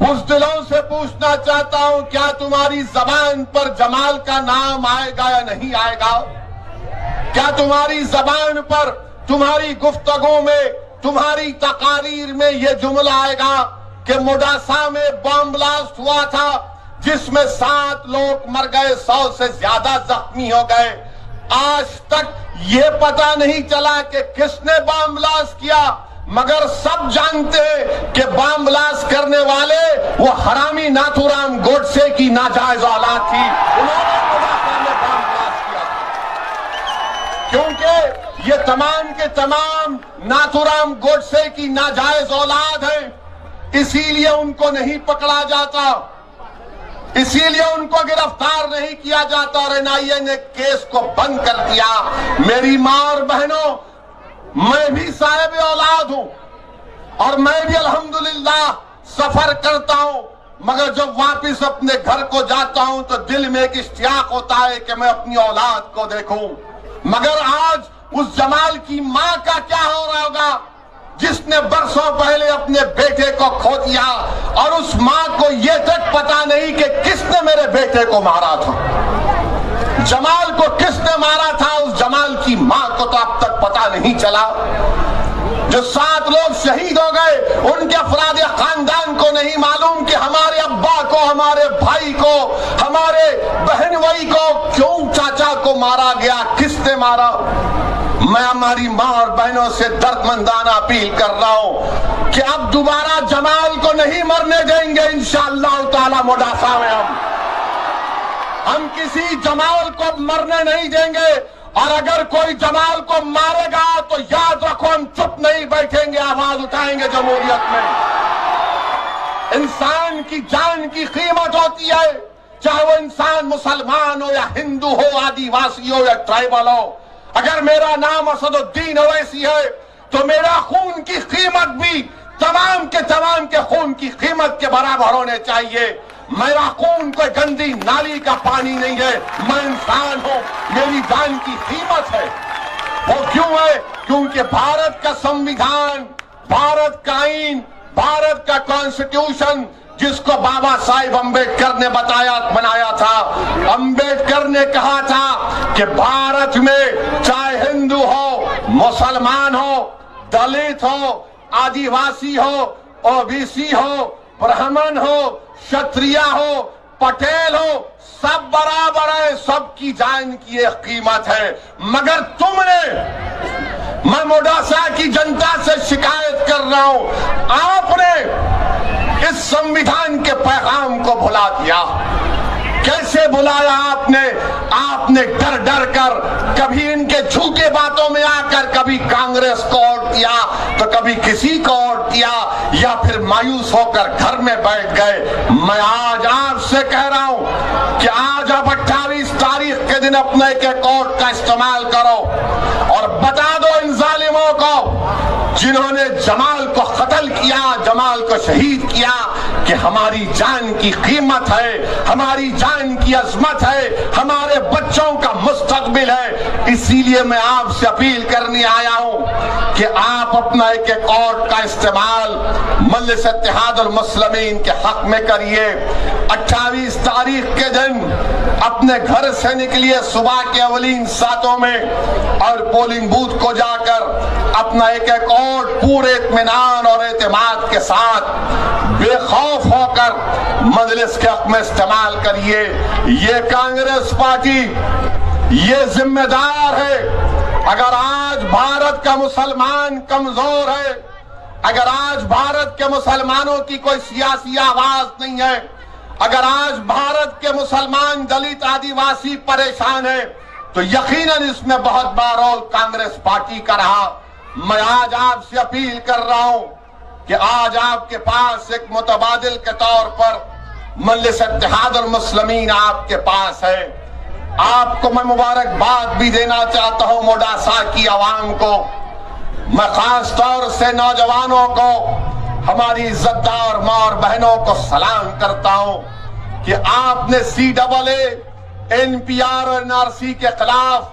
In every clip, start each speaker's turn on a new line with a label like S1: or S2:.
S1: بزدلوں سے پوچھنا چاہتا ہوں، کیا تمہاری زبان پر جمال کا نام آئے گا یا نہیں آئے گا؟ کیا تمہاری زبان پر، تمہاری گفتگو میں، تمہاری تقاریر میں یہ جملہ آئے گا کہ موڈاسا میں بم بلاسٹ ہوا تھا جس میں 7 لوگ مر گئے، 100 سے زیادہ زخمی ہو گئے؟ آج تک یہ پتہ نہیں چلا کہ کس نے بم بلاسٹ کیا، مگر سب جانتے ہیں کہ بم بلاسٹ کرنے والے وہ حرامی ناتھو رام گوڈسے کی ناجائز اولاد تھی، انہوں نے موڈاسا میں بم بلاسٹ کیا تھا، کیونکہ یہ تمام کے تمام ناتھو رام گوڈسے کی ناجائز اولاد ہیں، اسی لیے ان کو نہیں پکڑا جاتا، اسی لیے ان کو گرفتار نہیں کیا جاتا، اور NIA نے کیس کو بند کر دیا۔ میری ماں اور بہنوں، میں بھی صاحب اولاد ہوں اور میں بھی الحمدللہ سفر کرتا ہوں، مگر جب واپس اپنے گھر کو جاتا ہوں تو دل میں ایک اشتیاق ہوتا ہے کہ میں اپنی اولاد کو دیکھوں۔ مگر آج اس جمال کی ماں کا کیا ہو رہا ہوگا جس نے برسوں پہلے اپنے بیٹے کو کھو دیا، اور اس ماں کو یہ تک پتا نہیں کہ کس نے میرے بیٹے کو مارا تھا، جمال کو کس نے مارا تھا، اس جمال کی ماں کو تو اب تک پتا نہیں چلا۔ جو 7 لوگ شہید ہو گئے، ان کے افراد خاندان کو نہیں معلوم کہ ہمارے ابا کو، ہمارے بھائی کو، ہمارے بہن بھائی کو کیوں چاچا کو مارا گیا، کس نے مارا۔ میں ہماری ماں اور بہنوں سے درد مندانہ اپیل کر رہا ہوں کہ اب دوبارہ جمال کو نہیں مرنے دیں گے انشاءاللہ تعالی۔ موڈاسا میں ہم کسی جمال کو مرنے نہیں دیں گے، اور اگر کوئی جمال کو مارے گا تو یاد رکھو ہم چپ نہیں بیٹھیں گے، آواز اٹھائیں گے جمہوریت میں۔ انسان کی جان کی قیمت ہوتی ہے، چاہے وہ انسان مسلمان ہو یا ہندو ہو، آدیواسی ہو یا ٹرائبل ہو۔ اگر میرا نام اسد الدین اویسی ہے تو میرا خون کی قیمت بھی تمام کے خون کی قیمت کے برابر ہونے چاہیے۔ میرا خون کوئی گندی نالی کا پانی نہیں ہے، میں انسان ہوں، میری جان کی قیمت ہے۔ وہ کیوں ہے؟ کیونکہ بھارت کا سنویدھان، بھارت کا آئین، بھارت کا کانسٹیٹیوشن، جس کو بابا صاحب امبیڈکر نے بنایا تھا۔ امبیڈکر نے کہا تھا کہ بھارت میں چاہے ہندو ہو، مسلمان ہو، دلت ہو، آدیواسی ہو، OBC ہو، برہمن ہو، شتریہ ہو، پٹیل ہو، سب برابر ہیں، سب کی جان کی ایک قیمت ہے۔ مگر تم نے، میں موڈاسا کی جنتا سے شکایت کر رہا ہوں، آپ نے اس سنویدھان کے پیغام کو بھلا دیا۔ کیسے بلایا آپ نے ڈر ڈر کر، کبھی ان کے جھوٹے باتوں میں آ کر کبھی کانگریس کو ووٹ دیا تو کبھی کسی کو ووٹ دیا، یا پھر مایوس ہو کر گھر میں بیٹھ گئے۔ میں آج آپ سے کہہ رہا ہوں کہ آج آپ 28 تاریخ کے دن اپنے ایک ووٹ کا استعمال کرو اور بتا دو ان ظالموں کو جنہوں نے جمال کو قتل کیا، جمال کو شہید کیا، کہ ہماری جان کی قیمت ہے، ہماری جان کی عظمت ہے، ہمارے بچوں کا مستقبل ہے۔ اسی لیے میں آپ سے اپیل کرنے آیا ہوں کہ آپ اپنا ایک ووٹ کا استعمال مجلس اتحاد المسلمین کے حق میں کریے۔ 28 تاریخ کے دن اپنے گھر سے نکلیے صبح کے اولین ساعتوں میں، اور پولنگ بوتھ کو جا کر اپنا ایک ووٹ پورے اطمینان اور اعتماد کے ساتھ بے خوف ہو کر مجلس کے حق میں استعمال کریے۔ یہ کانگریس پارٹی یہ ذمہ دار ہے، اگر آج بھارت کا مسلمان کمزور ہے، اگر آج بھارت کے مسلمانوں کی کوئی سیاسی آواز نہیں ہے، اگر آج بھارت کے مسلمان دلت آدیواسی پریشان ہیں، تو یقیناً اس میں بہت بڑا رول کانگریس پارٹی کا رہا۔ میں آج آپ سے اپیل کر رہا ہوں کہ آج آپ کے پاس ایک متبادل کے طور پر مجلس اتحاد المسلمین آپ کے پاس ہے۔ آپ کو میں مبارکباد بھی دینا چاہتا ہوں، موڈاسا کی عوام کو، میں خاص طور سے نوجوانوں کو، ہماری عزت دار ماں اور بہنوں کو سلام کرتا ہوں کہ آپ نے CAA، NPR اور NRC کے خلاف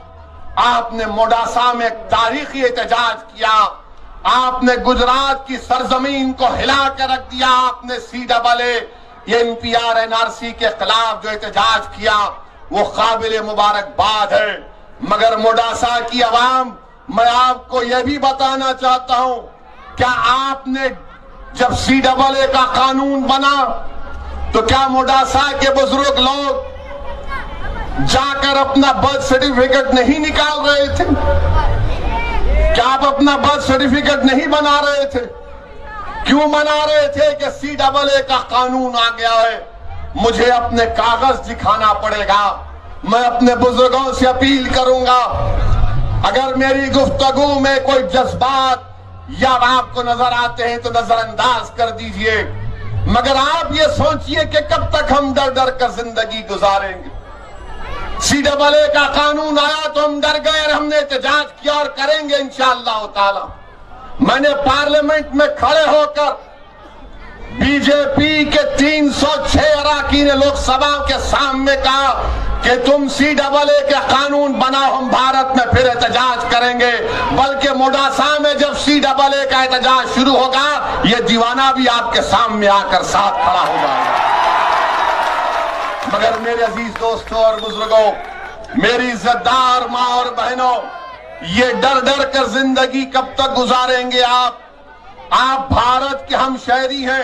S1: آپ نے موڈاسا میں ایک تاریخی احتجاج کیا۔ آپ نے گجرات کی سرزمین کو ہلا کے رکھ دیا. آپ نے CAA NPR NRC کے خلاف جو احتجاج کیا وہ قابل مبارکباد ہے. مگر موڈاسا کی عوام، میں آپ کو یہ بھی بتانا چاہتا ہوں، کیا آپ نے جب CAA کا قانون بنا تو کیا موڈاسا کے بزرگ لوگ جا کر اپنا برتھ سرٹیفکیٹ نہیں نکال رہے تھے؟ کیا آپ اپنا برتھ سرٹیفکیٹ نہیں بنا رہے تھے؟ کیوں بنا رہے تھے کہ CAA کا قانون آ گیا ہے؟ مجھے اپنے کاغذ دکھانا پڑے گا. میں اپنے بزرگوں سے اپیل کروں گا، اگر میری گفتگو میں کوئی جذبات یا آپ کو نظر آتے ہیں تو نظر انداز کر دیجئے، مگر آپ یہ سوچئے کہ کب تک ہم ڈر ڈر کر زندگی گزاریں گے. CAA کا قانون آیا تو ہم ڈر گئے اور ہم نے احتجاج کیا اور کریں گے انشاءاللہ تعالی. میں نے پارلیمنٹ میں کھڑے ہو کر BJP کے 306 اراکین لوک سبھا کے سامنے کہا کہ تم CAA کے قانون بناؤ، ہم بھارت میں پھر احتجاج کریں گے. بلکہ موڈاسا میں جب CAA کا احتجاج شروع ہوگا یہ دیوانہ بھی آپ کے سامنے آ کر ساتھ کھڑا ہو جائے گا. مگر میرے عزیز دوستوں اور بزرگوں، میری عزت دار ماں اور بہنوں، یہ ڈر ڈر کر زندگی کب تک گزاریں گے آپ بھارت کے ہم شہری ہیں،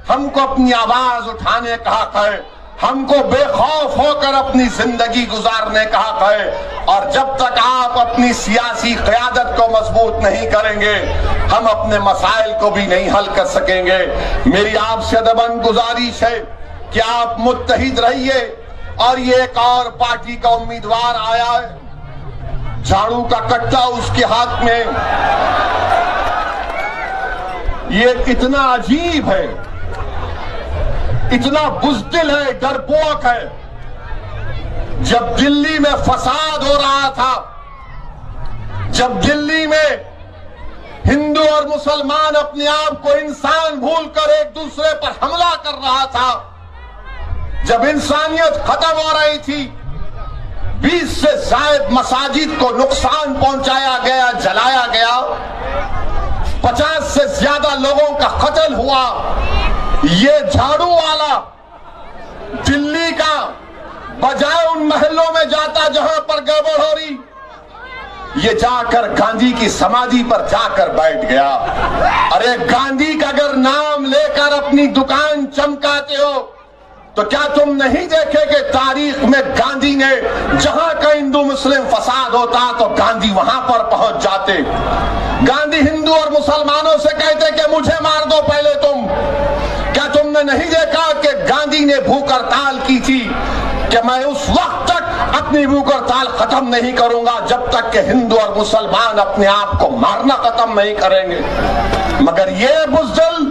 S1: ہم کو اپنی آواز اٹھانے کا حق ہے، ہم کو بے خوف ہو کر اپنی زندگی گزارنے کا حق ہے. اور جب تک آپ اپنی سیاسی قیادت کو مضبوط نہیں کریں گے ہم اپنے مسائل کو بھی نہیں حل کر سکیں گے. میری آپ سے ادباً گزارش ہے کہ آپ متحد رہیے. اور یہ ایک اور پارٹی کا امیدوار آیا ہے، جھاڑو کا کٹا اس کے ہاتھ میں. یہ اتنا عجیب ہے، اتنا بزدل ہے، ڈرپوک ہے. جب دلی میں فساد ہو رہا تھا، جب دلی میں ہندو اور مسلمان اپنے آپ کو انسان بھول کر ایک دوسرے پر حملہ کر رہا تھا، جب انسانیت ختم ہو رہی تھی، 20 سے زائد مساجد کو نقصان پہنچایا گیا، جلایا گیا، 50 سے زیادہ لوگوں کا قتل ہوا، یہ جھاڑو والا دلی کا بجائے ان محلوں میں جاتا جہاں پر گڑبڑ ہو رہی، یہ جا کر گاندھی کی سمادھی پر جا کر بیٹھ گیا. ارے گاندھی کا اگر نام لے کر اپنی دکان چمکاتے ہو تو کیا تم نہیں دیکھے کہ تاریخ میں گاندھی نے جہاں کا ہندو مسلم فساد ہوتا تو گاندھی وہاں پر پہنچ جاتے. گاندھی ہندو اور مسلمانوں سے کہتے کہ مجھے مار دو پہلے تم. کیا تم نے نہیں دیکھا کہ گاندھی نے بھوک ہڑتال کی تھی کہ میں اس وقت تک اپنی بھوک ہڑتال ختم نہیں کروں گا جب تک کہ ہندو اور مسلمان اپنے آپ کو مارنا ختم نہیں کریں گے. مگر یہ بزدل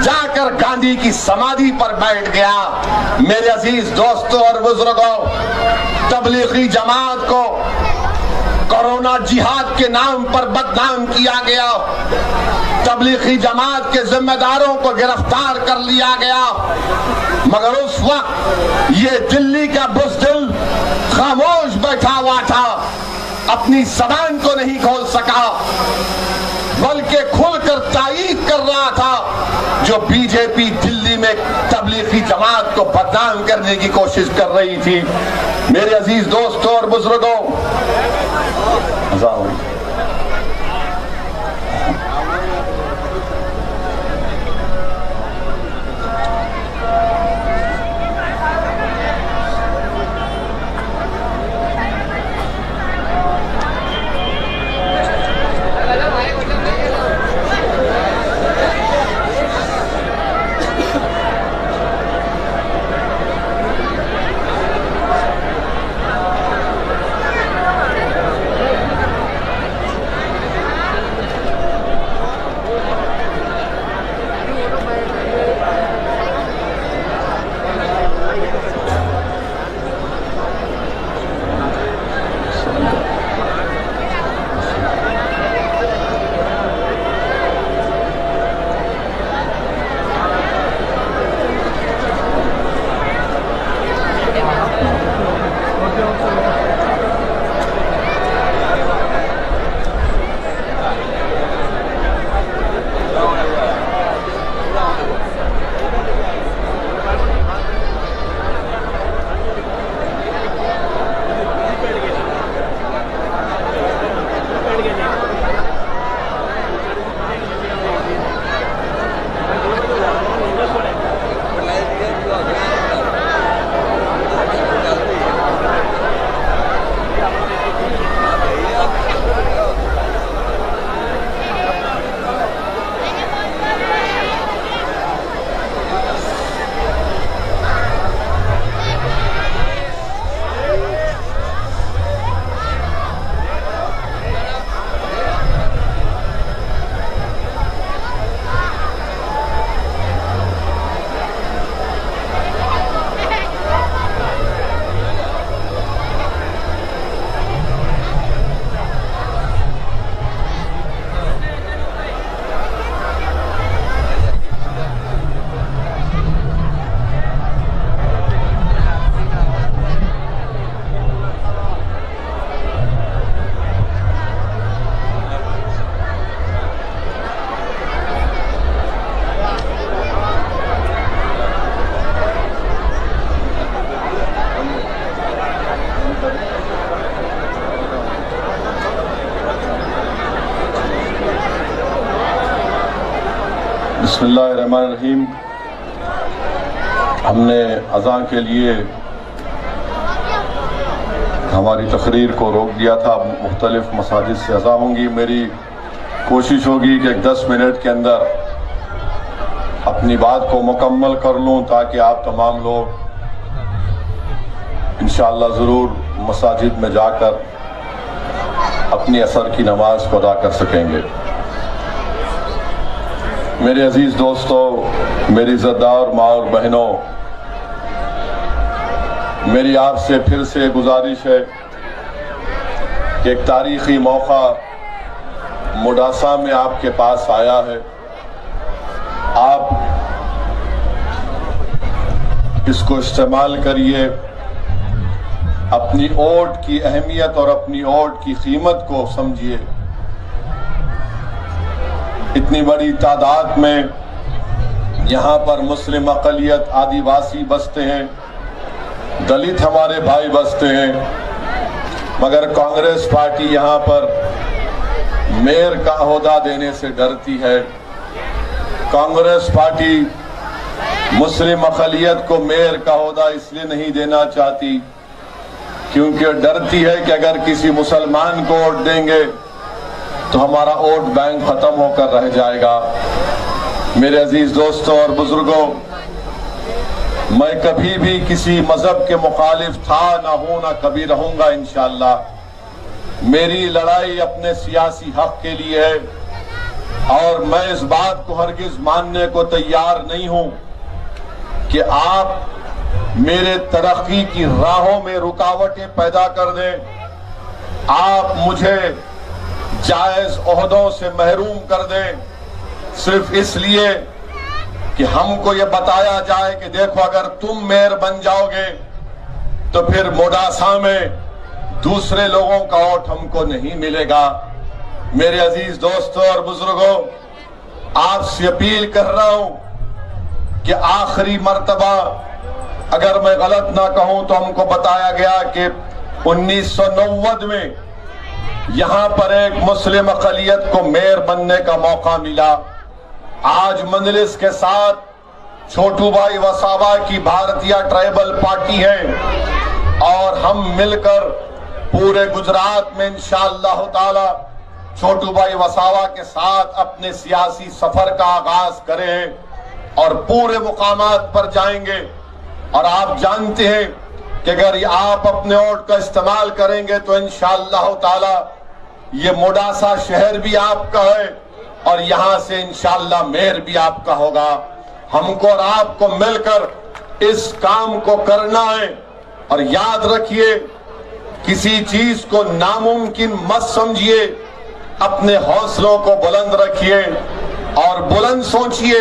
S1: جا کر گاندھی کی سمادھی پر بیٹھ گیا. میرے عزیز دوستوں اور بزرگوں، تبلیغی جماعت کو کورونا جہاد کے نام پر بدنام کیا گیا، تبلیغی جماعت کے ذمہ داروں کو گرفتار کر لیا گیا، مگر اس وقت یہ دلی کا بزدل خاموش بیٹھا ہوا تھا، اپنی زبان کو نہیں کھول سکا، بلکہ کھل کر تائید کر رہا تھا جو BJP دلی میں تبلیغی جماعت کو بدنام کرنے کی کوشش کر رہی تھی. میرے عزیز دوستوں اور بزرگوں، بسم اللہ الرحمن الرحیم. ہم نے اذان کے لیے ہماری تقریر کو روک دیا تھا. مختلف مساجد سے اذان ہوں گی. میری کوشش ہوگی کہ 10 منٹ کے اندر اپنی بات کو مکمل کر لوں تاکہ آپ تمام لوگ انشاءاللہ ضرور مساجد میں جا کر اپنی عصر کی نماز کو ادا کر سکیں گے. میرے عزیز دوستو، میری عزتدار ماں اور بہنوں، میری آپ سے پھر سے گزارش ہے کہ ایک تاریخی موقع موڈاسا میں آپ کے پاس آیا ہے. آپ اس کو استعمال کریے، اپنی ووٹ کی اہمیت اور اپنی ووٹ کی قیمت کو سمجھیے. اتنی بڑی تعداد میں یہاں پر مسلم اقلیت آدیواسی بستے ہیں، دلت ہمارے بھائی بستے ہیں، مگر کانگریس پارٹی یہاں پر میئر کا عہدہ دینے سے ڈرتی ہے. کانگریس پارٹی مسلم اقلیت کو میئر کا عہدہ اس لیے نہیں دینا چاہتی کیونکہ ڈرتی ہے کہ اگر کسی مسلمان کو ووٹ دیں گے تو ہمارا ووٹ بینک ختم ہو کر رہ جائے گا. میرے عزیز دوستوں اور بزرگوں، میں کبھی بھی کسی مذہب کے مخالف تھا نہ ہوں، نہ کبھی رہوں گا انشاءاللہ. میری لڑائی اپنے سیاسی حق کے لیے ہے اور میں اس بات کو ہرگز ماننے کو تیار نہیں ہوں کہ آپ میرے ترقی کی راہوں میں رکاوٹیں پیدا کر دیں. آپ مجھے جائز عہدوں سے محروم کر دیں صرف اس لیے کہ ہم کو یہ بتایا جائے کہ دیکھو اگر تم میئر بن جاؤ گے تو پھر موڈاسا میں دوسرے لوگوں کا ووٹ ہم کو نہیں ملے گا. میرے عزیز دوستوں اور بزرگوں، آپ سے اپیل کر رہا ہوں کہ آخری مرتبہ اگر میں غلط نہ کہوں تو ہم کو بتایا گیا کہ 1990 میں یہاں پر ایک مسلم اقلیت کو میئر بننے کا موقع ملا. آج مجلس کے ساتھ چھوٹو بھائی وسابا کی بھارتیہ ٹرائبل پارٹی ہے اور ہم مل کر پورے گجرات میں انشاءاللہ تعالی چھوٹو بھائی وسابا کے ساتھ اپنے سیاسی سفر کا آغاز کریں اور پورے مقامات پر جائیں گے. اور آپ جانتے ہیں کہ اگر آپ اپنے ووٹ کا استعمال کریں گے تو انشاءاللہ تعالی یہ موڈاسا شہر بھی آپ کا ہے اور یہاں سے انشاءاللہ میئر بھی آپ کا ہوگا. ہم کو اور آپ کو مل کر اس کام کو کرنا ہے. اور یاد رکھیے، کسی چیز کو ناممکن مت سمجھیے، اپنے حوصلوں کو بلند رکھیے اور بلند سوچیے،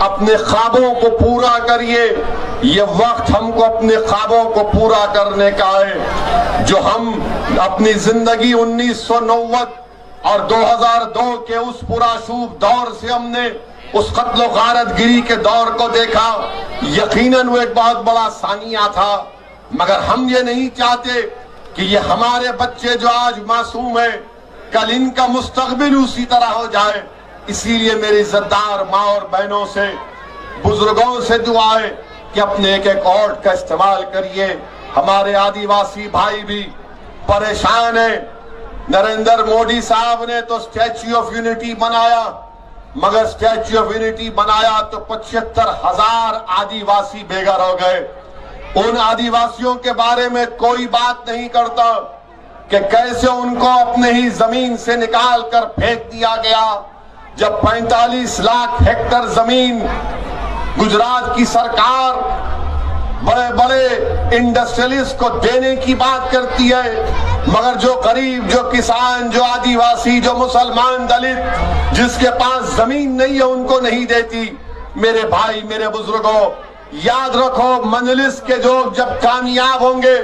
S1: اپنے خوابوں کو پورا کریے. یہ وقت ہم کو اپنے خوابوں کو پورا کرنے کا ہے جو ہم اپنی زندگی 1990 اور 2002 کے اس پرآشوب دور سے ہم نے اس قتل و غارت گری کے دور کو دیکھا. یقیناً وہ ایک بہت بڑا ثانیہ تھا، مگر ہم یہ نہیں چاہتے کہ یہ ہمارے بچے جو آج معصوم ہیں کل ان کا مستقبل اسی طرح ہو جائے. اسی لیے میری عزتدار ماں اور بہنوں سے، بزرگوں سے دعا ہے کہ اپنے ایک ووٹ کا استعمال کریے. ہمارے آدیواسی بھائی بھی پریشان ہیں. نریندر مودی صاحب نے تو اسٹیچو آف یونٹی بنایا، مگر اسٹیچو آف یونٹی بنایا تو 75,000 آدیواسی بے گھر ہو گئے. ان آدیواسیوں کے بارے میں کوئی بات نہیں کرتا کہ کیسے ان کو اپنے ہی زمین سے نکال کر پھینک دیا گیا. جب 45 لاکھ ہیکٹر زمین گجرات کی سرکار بڑے بڑے انڈسٹریلسٹ کو دینے کی بات کرتی ہے، مگر جو غریب، جو کسان، جو آدیواسی، جو مسلمان، دلت جس کے پاس زمین نہیں ہے ان کو نہیں دیتی. میرے بھائی، میرے بزرگوں، یاد رکھو مجلس کے جو جب کامیاب ہوں گے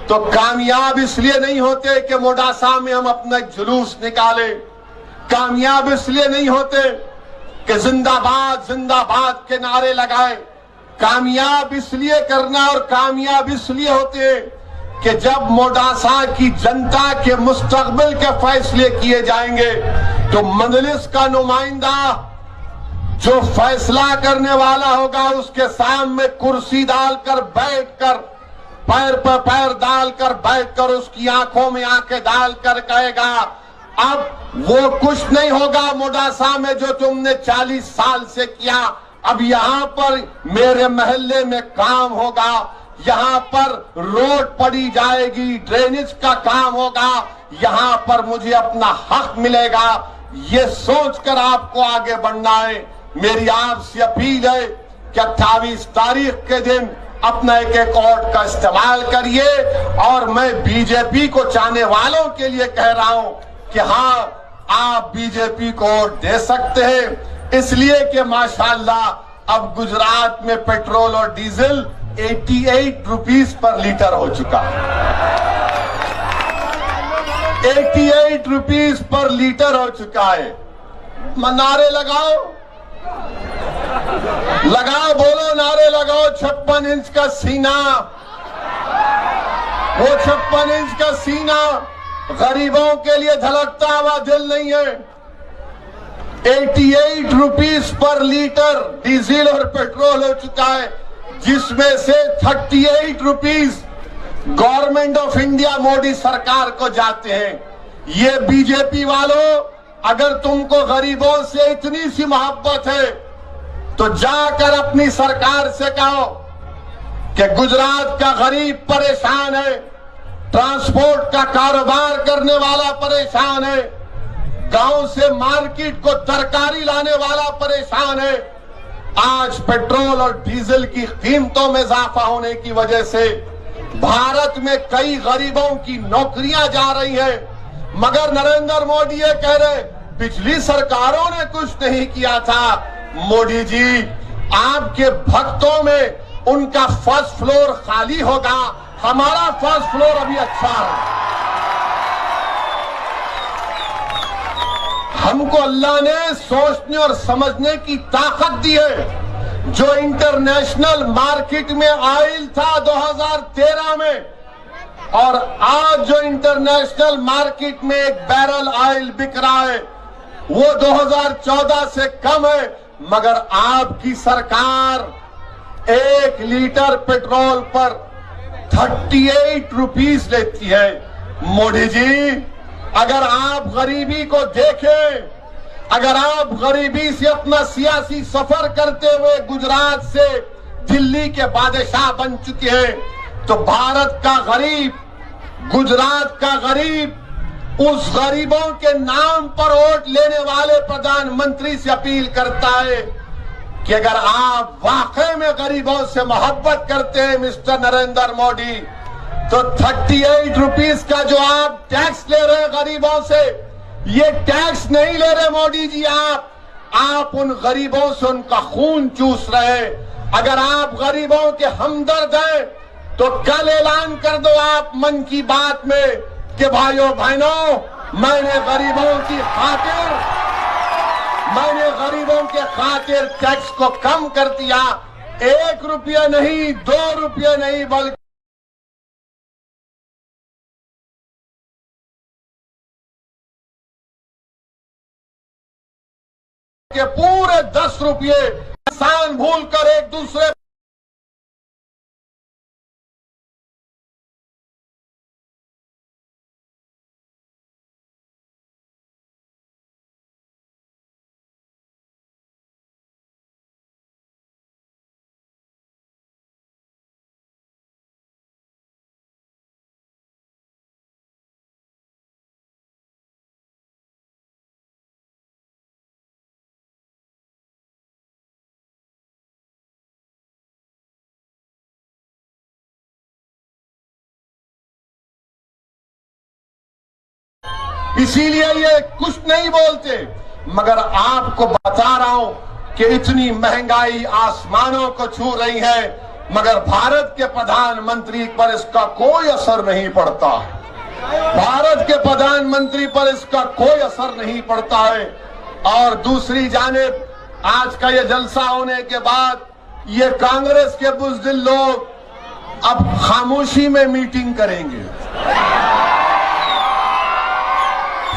S1: تو کامیاب اس لیے نہیں ہوتے کہ موڈاسا میں ہم اپنا جلوس نکالے. کامیاب اس لیے نہیں ہوتے کہ زندہ باد کے نعرے لگائے. کامیاب اس لیے کرنا اور کامیاب اس لیے ہوتے ہیں کہ جب موڈاسا کی جنتا کے مستقبل کے فیصلے کیے جائیں گے تو مجلس کا نمائندہ جو فیصلہ کرنے والا ہوگا اس کے سامنے کرسی ڈال کر بیٹھ کر، پیر پر پیر ڈال کر بیٹھ کر، اس کی آنکھوں میں آنکھیں ڈال کر کہے گا اب وہ کچھ نہیں ہوگا موڈاسا میں جو تم نے 40 سال سے کیا، اب یہاں پر میرے محلے میں کام ہوگا، یہاں پر روڈ پڑی جائے گی، ڈرینیج کا کام ہوگا، یہاں پر مجھے اپنا حق ملے گا۔ یہ سوچ کر آپ کو آگے بڑھنا ہے۔ میری آپ سے اپیل ہے کہ 28 تاریخ کے دن اپنا ایک ووٹ کا استعمال کریے، اور میں بی جے پی کو چاہنے والوں کے لیے کہہ رہا ہوں کہ ہاں آپ بی جے پی کو ووٹ دے سکتے ہیں، اس لیے کہ ماشاءاللہ اب گجرات میں پیٹرول اور ڈیزل 88 روپیز پر لیٹر ہو چکا ہے۔ 88 روپیز پر لیٹر ہو چکا ہے۔ نعرے لگاؤ، لگاؤ، بولو نعرے لگاؤ۔ 56 انچ کا سینہ، وہ 56 انچ کا سینہ غریبوں کے لیے دھڑکتا ہوا دل نہیں ہے۔ 88 روپیز پر لیٹر ڈیزل اور پیٹرول ہو چکا ہے، جس میں سے 38 روپیز گورنمنٹ آف انڈیا موڈی سرکار کو جاتے ہیں۔ یہ بی جے پی والوں، اگر تم کو غریبوں سے اتنی سی محبت ہے تو جا کر اپنی سرکار سے کہو کہ گجرات کا غریب پریشان ہے، ٹرانسپورٹ کا کاروبار کرنے والا پریشان ہے، گاؤں سے مارکیٹ کو ترکاری لانے والا پریشان ہے۔ آج پیٹرول اور ڈیزل کی قیمتوں میں اضافہ ہونے کی وجہ سے بھارت میں کئی غریبوں کی نوکریاں جا رہی ہیں، مگر نریندر موڈی یہ کہہ رہے پچھلی سرکاروں نے کچھ نہیں کیا تھا۔ موڈی جی، آپ کے بھکتوں میں ان کا فرسٹ فلور خالی ہوگا، ہمارا فرسٹ فلور ابھی اچھا ہے۔ ہم کو اللہ نے سوچنے اور سمجھنے کی طاقت دی ہے۔ جو انٹرنیشنل مارکیٹ میں آئل تھا 2013 میں، اور آج جو انٹرنیشنل مارکیٹ میں ایک بیرل آئل بک رہا ہے وہ 2014 سے کم ہے، مگر آپ کی سرکار 1 لیٹر پیٹرول پر 38 روپیز لیتی ہے۔ موڈی جی، اگر آپ غریبی کو دیکھیں، اگر آپ غریبی سے اپنا سیاسی سفر کرتے ہوئے گجرات سے دلی کے بادشاہ بن چکے ہیں، تو بھارت کا غریب، گجرات کا غریب اس غریبوں کے نام پر ووٹ لینے والے پردھان منتری سے اپیل کرتا ہے کہ اگر آپ واقعی میں غریبوں سے محبت کرتے ہیں مسٹر نریندر موڈی، تو 38 روپیز کا جو آپ ٹیکس لے رہے ہیں غریبوں سے، یہ ٹیکس نہیں لے رہے موڈی جی، آپ ان غریبوں سے ان کا خون چوس رہے ہیں۔ اگر آپ غریبوں کے ہمدرد ہیں تو کل اعلان کر دو آپ من کی بات میں کہ بھائیوں بہنوں، میں نے غریبوں کے خاطر ٹیکس کو کم کر دیا، 1 روپیہ نہیں، 2 روپیہ نہیں، بلکہ کہ پورے 10 روپیے کسان بھول کر ایک دوسرے اسی لیے یہ کچھ نہیں بولتے، مگر آپ کو بتا رہا ہوں کہ اتنی مہنگائی آسمانوں کو چھو رہی ہے، مگر بھارت کے پردھان منتری پر اس کا کوئی اثر نہیں پڑتا۔ بھارت کے پردھان منتری پر اس کا کوئی اثر نہیں پڑتا ہے۔ اور دوسری جانب آج کا یہ جلسہ ہونے کے بعد یہ کانگریس کے بزدل لوگ اب خاموشی میں میٹنگ کریں گے،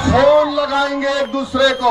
S1: فون لگائیں گے ایک دوسرے کو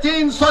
S1: 300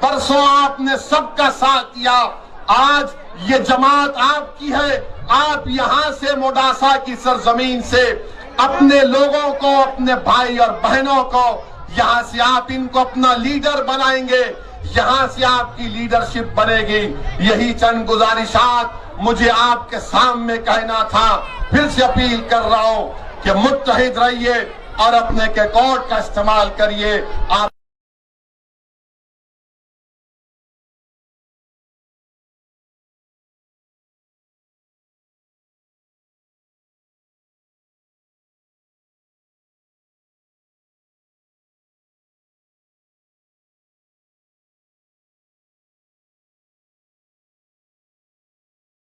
S1: برسوں آپ نے سب کا ساتھ دیا. آج یہ جماعت آپ کی ہے. آپ یہاں سے موڈاسا کی سرزمین سے اپنے لوگوں کو, اپنے بھائی اور بہنوں کو یہاں سے آپ ان کو اپنا لیڈر بنائیں گے. یہاں سے آپ کی لیڈرشپ بنے گی. یہی چند گزارشات مجھے آپ کے سامنے کہنا تھا. پھر سے اپیل کر رہا ہوں کہ متحد رہیے اور اپنے کارڈ کا استعمال کریے. آپ